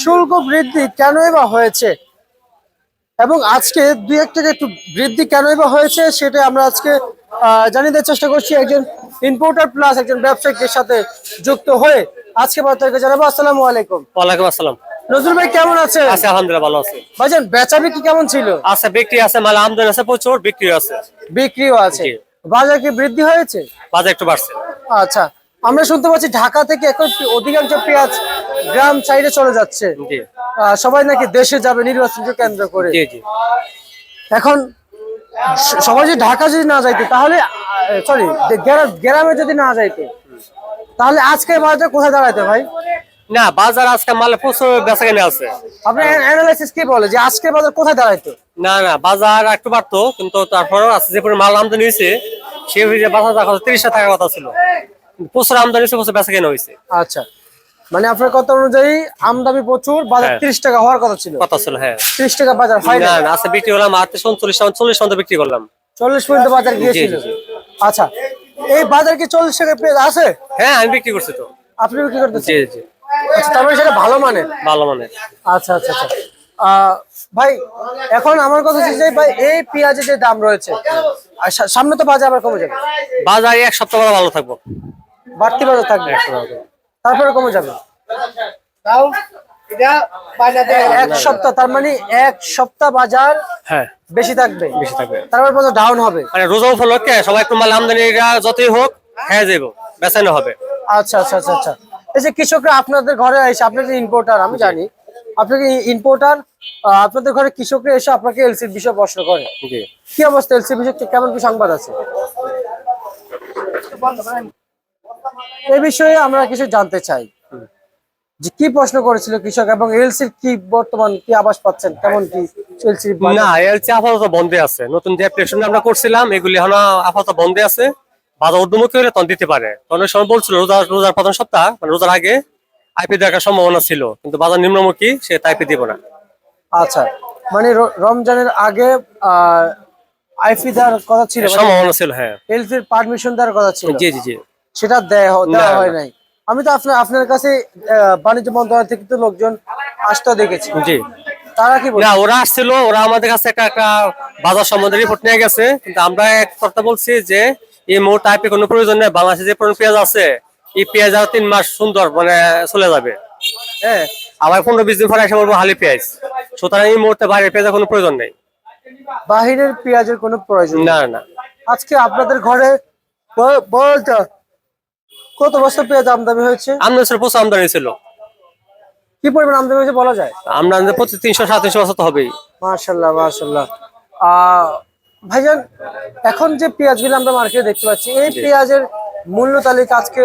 শুল্ক বৃদ্ধি কেনই বা হয়েছে এবং আজকে 2-1 টাকা একটু বৃদ্ধি কেনই বা হয়েছে সেটা আমরা আজকে জানিয়ে দেওয়ার চেষ্টা করছি একজন ইম্পোর্টার প্লাস একজন ব্যবসায়ীর সাথে যুক্ত হয়ে। আজকে বার্তাকে জানাবো। আসসালামু আলাইকুম। ওয়ালাইকুম আসসালাম। নজরুল ভাই কেমন আছেন? আছি আলহামদুলিল্লাহ, ভালো আছি। ভাইজান বেচা বিক্রি কেমন ছিল? আচ্ছা, বিক্রি আছে, মাল আমদানি আছে, প্রচুর বিক্রি আছে। বিক্রিও আছে। জি। বাজার কি বৃদ্ধি হয়েছে? বাজার একটু বাড়ছে। আচ্ছা, আমরা শুনতে পাচ্ছি ঢাকা থেকে এখন অধিকাংশ পেঁয়াজ গ্রাম সাইডে চলে যাচ্ছে। জি সবাই নাকি দেশে যাবে নির্বাচনকে কেন্দ্র করে। জি জি। এখন সবাই যদি ঢাকা যদি না যাইতো তাহলে সরি গ্রামে যদি না যাইতো তাহলে আজকের বাজার কোথায় দাঁড়াইতো ভাই? না, বাজার আজকে মালে প্রচুর বেচা কেনা আছে। আপনার অ্যানালাইসিস কি বলে যে আজকের বাজার কোথায় দাঁড়াইতো? না না, বাজার একটু বাড়তো, কিন্তু তারপরেও আছে যে পরিমাণ মাল আমদানি হয়েছে সে হিসেবে বাজার দেখা 30 টাকার কথা ছিল। প্রচুর আমদানি হয়েছে, প্রচুর বেচা কেনা হয়েছে। আচ্ছা, মানে আপনার কথা অনুযায়ী আমদানি প্রচুর, বাজার 30 টাকা হওয়ার কথা ছিল। কথা ছিল, হ্যাঁ। 30 টাকা বাজার হয় না না। না, আজকে বিক্রি করলাম 38 40 পর্যন্ত বিক্রি করলাম। 40 পর্যন্ত বাজার গিয়েছিল। জি, জি। আচ্ছা, এই বাজার কি 40 টাকা পেঁয়াজ আছে? হ্যাঁ, আমি বিক্রি করছি তো। আপনি বিক্রি করতেছেন? জি জি। আচ্ছা, তার মানে সেটা ভালো মানের। ভালো মানে। আচ্ছা আচ্ছা আচ্ছা। ভাই এখন আমার কথা হচ্ছে যে ভাই এই পেঁয়াজের যে দাম রয়েছে আর সামনে তো বাজার আবার কমে যাবে। বাজার এক সপ্তাহ পরে ভালো থাকবো। বাড়তি বাজার থাকবে, তারপরে কমে যাবে। এক সপ্তাহ, তার মানে এক সপ্তাহ বাজার হ্যাঁ, বেশি থাকবে। বেশি থাকবে। তারপর বাজার ডাউন হবে। মানে রোজা উপলক্ষে সবাই একটু মাল আমদানি যতই হোক খেয়ে যাবো, বেচানো হবে। আচ্ছা আচ্ছা আচ্ছা আচ্ছা। এই যে কৃষকরা আপনাদের ঘরে এসে, আপনাদের ইম্পোর্টার আমি জানি, আপনাকে ইম্পোর্টার, আপনাদের ঘরে কৃষকরা এসে আপনাকে এলসির বিষয়ে প্রশ্ন করে। জি। কি অবস্থা এলসির বিষয়ে, কেমন কি সংবাদ আছে এই বিষয়ে আমরা কিছু জানতে চাই যে কি প্রশ্ন করেছিল কৃষক এবং এলসির কি বর্তমান কি আভাস পাচ্ছেন, কেমন কি এলসির? না, এলসি আপাতত বন্ধে আছে। নতুন যে অ্যাপ্লিকেশন আমরা করছিলাম এগুলি এখন আপাতত বন্ধে আছে। বাজার ঊর্ধ্বমুখী হলে তখন দিতে পারে। অনেক সময় বলছিল রোজার প্রথম সপ্তাহ, মানে রোজার আগে আইপি দেওয়ার সম্ভাবনা ছিল, কিন্তু বাজার নিম্নমুখী, সে আইপি দিব না। আচ্ছা, মানে রমজানের আগে আইপি দেওয়ার কথা ছিল, সম্ভাবনা ছিল, হ্যাঁ। এলসির পারমিশন দেওয়ার কথা ছিল। জি জি জি। সেটা দেওয়া হয় নাই। আমি তো আপনার কাছে বাণিজ্য মন্ত্রণালয় থেকে তো লোকজন আসতে দেখেছি। জি। তারা কি বলে? না, ওরা আসছিল, ওরা আমাদের কাছে একটা বাজার সম্বন্ধে রিপোর্ট নিয়ে গেছে, কিন্তু আমরা এক কথা বলছি যে এই মুহূর্তে আইপি কোনো প্রয়োজন নেই। বাংলাদেশে যে পরিমাণ পেঁয়াজ আছে, এই পেঁয়াজ আর 3 মাস সুন্দর মানে চলে যাবে। হ্যাঁ, আবার 15-20 দিন পরে এসে বলবো হালি পেঁয়াজ। সুতরাং এই মুহূর্তে বাইরের পেঁয়াজের কোনো প্রয়োজন নেই। বাহিরের পেঁয়াজের কোনো প্রয়োজন নেই। না না। আজকে আপনাদের ঘরে বলটা কত বস্তা পেঁয়াজ আমদানি হয়েছে? আমদানি ছিল, প্রচুর আমদানি ছিল। কি পরিমাণ আমদানি হয়েছে বলা যায়? আমদানি প্রতি 300-350 বছর তো হবেই। মাশাআল্লাহ মাশাআল্লাহ। ভাইজান, এখন যে পেঁয়াজগুলো আমরা মার্কেটে দেখতে পাচ্ছি, এই পেঁয়াজের মূল্য তালিকা আজকে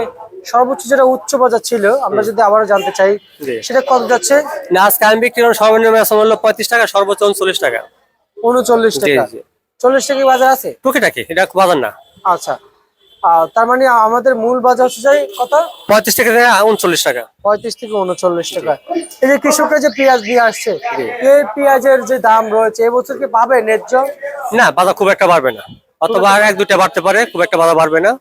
সর্বোচ্চ যেটা উচ্চ বাজার ছিল, আমরা যদি আবারও জানতে চাই সেটা কত যাচ্ছে? না, আজকে আমি বিক্রি করার সর্বনিম্ন মূল্য 35 টাকা, সর্বোচ্চ 39 টাকা। 39 টাকা। 40 টাকা বাজার আছে টুকিটাকি, এটা বাজার না। আচ্ছা, তার মানে আমাদের মূল বাজার হচ্ছে কত? 35 টাকা থেকে 39 টাকা। 35 থেকে 39 টাকা। এই যে কৃষকরা যে পেঁয়াজ দিয়ে আসছে, এই পেঁয়াজের যে দাম রয়েছে এবছর কি পাবে ন্যায্য? না, বাজার খুব একটা বাড়বে না, অথবা 1-2টা বাড়তে পারে, খুব একটা বাজার বাড়বে না।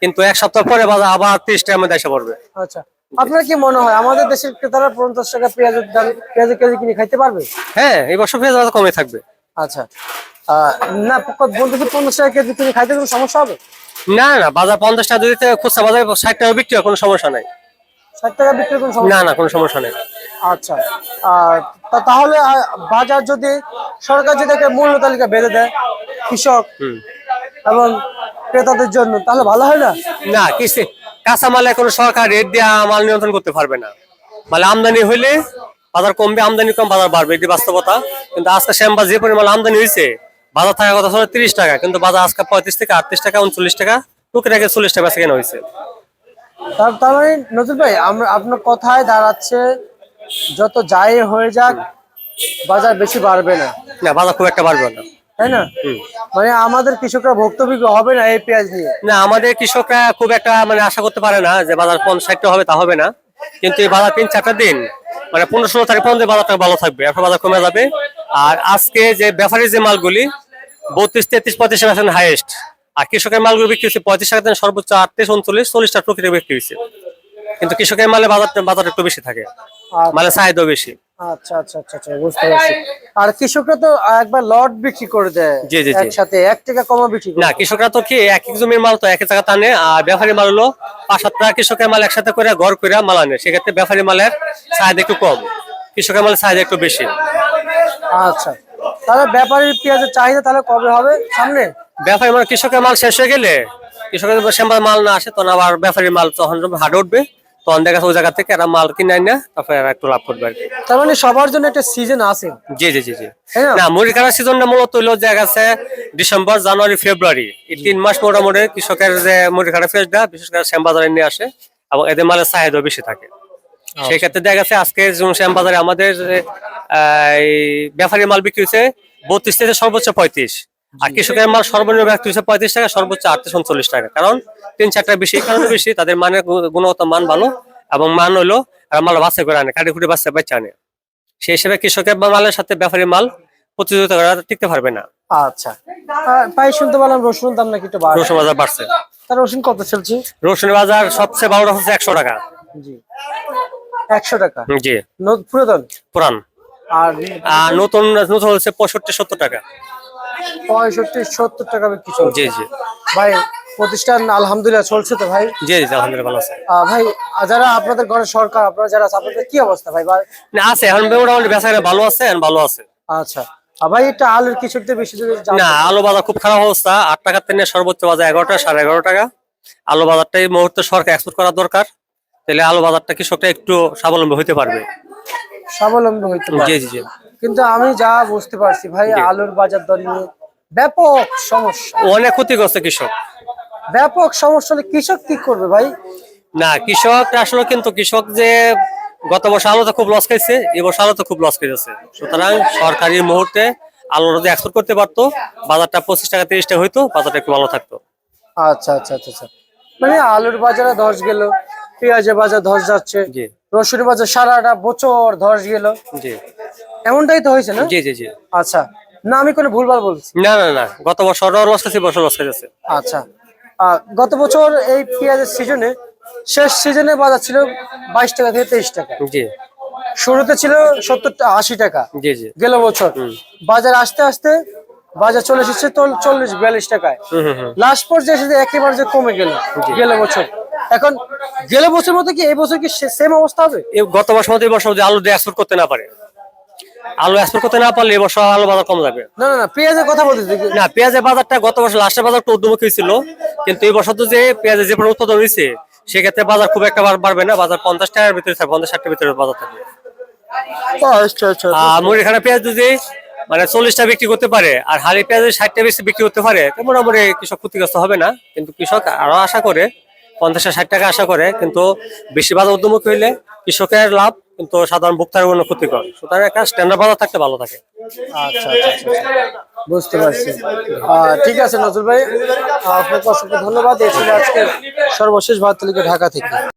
কিন্তু এক সপ্তাহ পরে বাজার আবার 30 টাকার মধ্যে এসে পড়বে। আচ্ছা, আপনার কি মনে হয় আমাদের দেশের ক্রেতারা 50 টাকা পেঁয়াজের কেজি কিনে খাইতে পারবে? হ্যাঁ, এই বছর পেঁয়াজ বাজার কমে থাকবে। আচ্ছা, না বলতেছি 50 টাকা কেজি কিনে খাইতে কোনো সমস্যা হবে? না না, বাজার 50 টাকা দিতে খুচরা বাজারে 60 টাকা বিক্রি হয়, কোনো সমস্যা নাই। 60 টাকা বিক্রি কোনো সমস্যা? না না, কোনো সমস্যা নেই। আচ্ছা, তাহলে বাজার যদি সরকার যদি একটা মূল্য তালিকা বেঁধে দেয় কৃষক এবং ক্রেতাদের জন্য, তাহলে ভালো হয় না? না, কিছু কাঁচামালে কোনো সরকার রেট দিয়ে মাল নিয়ন্ত্রণ করতে পারবে না। মানে আমদানি হইলে বাজার কমবে, আমদানি কম বাজার বাড়বে, এটি বাস্তবতা। কিন্তু আজকে শ্যামবাজ যে পরিমাণ আমদানি হয়েছে, বাজার থাকার কথা ছিল 30 টাকা, কিন্তু বাজার আজকে 35 থেকে 38 টাকা, 39 টাকা, টুকিটাকি 40 টাকা কেনা হয়েছে। তার মানে নজরুল ভাই, আপনার কথায় দাঁড়াচ্ছে যত যাই হয়ে যাক বাজার বেশি বাড়বে না। না, বাজার খুব একটা বাড়বে না, তাই না? মানে আমাদের কৃষকরা ভুক্তভোগী হবে না এই পেঁয়াজ নিয়ে। না, আমাদের কৃষকরা খুব একটা মানে আশা করতে পারে না যে বাজার 50-60 টাকা হবে, তা হবে না। কিন্তু এই বাজার 3-4টা দিন মানে 15-16 তারিখ পর্যন্ত বাজারটা ভালো থাকবে, এখন বাজার কমে যাবে। আর আজকে যে ব্যাপারী যে মালগুলি 32-33-35 টাকা হাইয়েস্ট, আর কৃষকের মালগুলো বিক্রি হচ্ছে 35 টাকা, সর্বোচ্চ 38-39-40 টাকা প্রকৃতি বিক্রি হচ্ছে। কিন্তু কৃষকের মালে বাজার একটু বেশি থাকে, মানে চাহিদা বেশি। আচ্ছা আচ্ছা আচ্ছা আচ্ছা, বুঝতে পারছি। আর কৃষকরা তো একবার লট বিক্রি করে দেয় জি জি জি। একসাথে 1 টাকা কমা বিক্রি করে না, কৃষকরা তো কি এক এক জমির মাল তো এক জায়গা টানে, আর ব্যাপারী মাল হলো 5-7 টাকা কৃষকের মাল একসাথে করে ঘর করে মাল আনে, সেক্ষেত্রে ব্যাপারী মালের চাহিদা একটু কম, কৃষকের মালের চাহিদা একটু বেশি। আচ্ছা, তাহলে ব্যাপারীর পেঁয়াজের চাহিদা তাহলে কবে হবে সামনে? ব্যাপারী মানে কৃষকের মাল শেষ হয়ে গেলে, কৃষকের শ্যাম্বার মাল না আসে তখন আবার ব্যাপারীর মাল তখন হাটে উঠবে, তখন দেখা যাচ্ছে ওই জায়গা থেকে এরা মাল কিনে আনে, তারপরে এরা একটু লাভ করবে আর কি। তার মানে সবার জন্য একটা সিজন আছে, জি জি জি জি। তাই না? না, মুড়ি কাটার সিজনটা মূলত হলো দেখা গেছে ডিসেম্বর, জানুয়ারি, ফেব্রুয়ারি, এই 3 মাস মোটামুটি কৃষকের যে মুড়ি কাটা ফেজটা বিশেষ করে শ্যাম বাজারে নিয়ে আসে, এবং এদের মালের চাহিদা বেশি থাকে। সেই ক্ষেত্রে দেখা গেছে আজকে শ্যাম বাজারে আমাদের এই ব্যাপারী মাল বিক্রি হচ্ছে 32 থেকে সর্বোচ্চ 35, আর কৃষকের মাল সর্বনিম্ন বিক্রি হচ্ছে 35 টাকা, সর্বোচ্চ 38-39 টাকা। কারণ 3-4 টাকা বেশি, এই কারণে বেশি তাদের মানের গুণগত মান ভালো, এবং মান হলো মাল বাছাই করে আনে, কাটি কুটি বাচ্চা আনে। সেই হিসেবে কৃষকের মালের সাথে ব্যাপারী মাল প্রতিযোগিতা করা টিকতে পারবে না। আচ্ছা, ভাই শুনতে পেলাম রসুন দাম নাকি একটু বাড়ছে, রসুন বাজার বাড়ছে। তার রসুন কত চলছে? রসুন বাজার সবচেয়ে ভালো হচ্ছে 100 টাকা। জি, 100 টাকা জি, পুরাতন। পুরান। আর আর নতুন নতুন হচ্ছে 65-70 টাকা। 65-70 টাকা বিক্রি চলছে। জি জি ভাই প্রতিষ্ঠান আলহামদুলিল্লাহ চলছে তো ভাই? জি জি, আলহামদুলিল্লাহ ভালো আছে। ভাই যারা আপনাদের ঘরের সরকার, আপনারা যারা আছে, আপনাদের কি অবস্থা ভাই? না, আছে এখন মোটামুটি বেচাকেনা ভালো আছে, এখন ভালো আছে। আচ্ছা, ভাই এটা আলুর কৃষকদের বেশি যদি না, আলু বাজার খুব খারাপ অবস্থা, 8 টাকার থেকে সর্বোচ্চ বাজার 11 টাকা, 11.5 টাকা। আলু বাজারটা এই মুহূর্তে সরকার এক্সপোর্ট করা দরকার, তাহলে আলু বাজারটা কৃষকটা একটু স্বাবলম্বী হতে পারবে। স্বাবলম্বী হইতে পারে। জি জি জি। কিন্তু আমি যা বুঝতে পারছি ভাই, জি। আলুর বাজার দর নিয়ে ব্যাপক সমস্যা। অনেক ক্ষতিগ্রস্ত কৃষক। ব্যাপক সমস্যা হলে কৃষক কি করবে ভাই? না, কৃষক আসলে কিন্তু কৃষক যে গত বছর আলুতে খুব লস খাইছে, এবছর আলুতে খুব লস খাইছে। সুতরাং সরকারি মুহূর্তে আলু যদি এক্সপোর্ট করতে পারতো, বাজারটা 25 টাকা 30 টাকা হইতো, বাজারটা একটু ভালো থাকতো। আচ্ছা আচ্ছা আচ্ছা আচ্ছা, মানে আলুর বাজারে ধস গেল, পেঁয়াজের বাজার ধস যাচ্ছে, জি রসুনের বাজার সারাটা বছর ধস গেল, জি এমনটাই তো হয়েছে না? জি জি জি। আচ্ছা, না আমি কোনো ভুলভাল বলছি? না না না, গত বছর লস খাইছে, বছর লস খাইছে। আচ্ছা, গত বছর এই পেঁয়াজের সিজনে, শেষ সিজনে বাজার ছিল 22 টাকা থেকে 23 টাকা, জি শুরুতে ছিল 70-80 টাকা। জি জি। গেল বছর বাজার আস্তে আস্তে বাজার চলে এসেছে 40-42 টাকায়, হুম হুম হুম। লাস্ট পর্যায়ে এসে একেবারে যে কমে গেল গেল বছর। এখন গেল বছর মতো কি এই বছর কি সেম অবস্থা হবে? এই গত বছর মতো এই বছর যদি আলু দিয়ে এক্সপোর্ট করতে না পারে, আলু এক্সপোর্ট করতে না পারলে এবছর আলু বাজার কম যাবে। না না না, পেঁয়াজের কথা বলতে দেখি। না, পেঁয়াজের বাজারটা গত বছর লাস্টের বাজার একটু ঊর্ধ্বমুখী ছিল, কিন্তু এই বছর তো যে পেঁয়াজের যে পরিমাণ উৎপাদন হয়েছে, সেক্ষেত্রে বাজার খুব একটা বাড়বে না, বাজার 50 টাকার ভিতরে থাকবে, 50-60 টাকার ভিতরে বাজার থাকবে। আচ্ছা আচ্ছা, আর মুড়িখানা পেঁয়াজ যদি মানে 40 টাকা বিক্রি করতে পারে, আর হালি পেঁয়াজ 60 টাকা বেশি বিক্রি করতে পারে, তো মোটামুটি কৃষক ক্ষতিগ্রস্ত হবে না। কিন্তু কৃষক আরো আশা করে 50-60 টাকা আশা করে, কিন্তু বেশি বাজার ঊর্ধ্বমুখী হইলে কৃষকের লাভ, কিন্তু সাধারণ ভোক্তার কোনো ক্ষতিকর। সুতরাং একটা স্ট্যান্ডার্ড বাজার থাকতে ভালো থাকে। আচ্ছা আচ্ছা আচ্ছা, বুঝতে পারছি। ঠিক আছে নজরুল ভাই, আপনাকে অসংখ্য ধন্যবাদ। এই ছিল আজকে সর্বশেষ ভারত ঢাকা থেকে।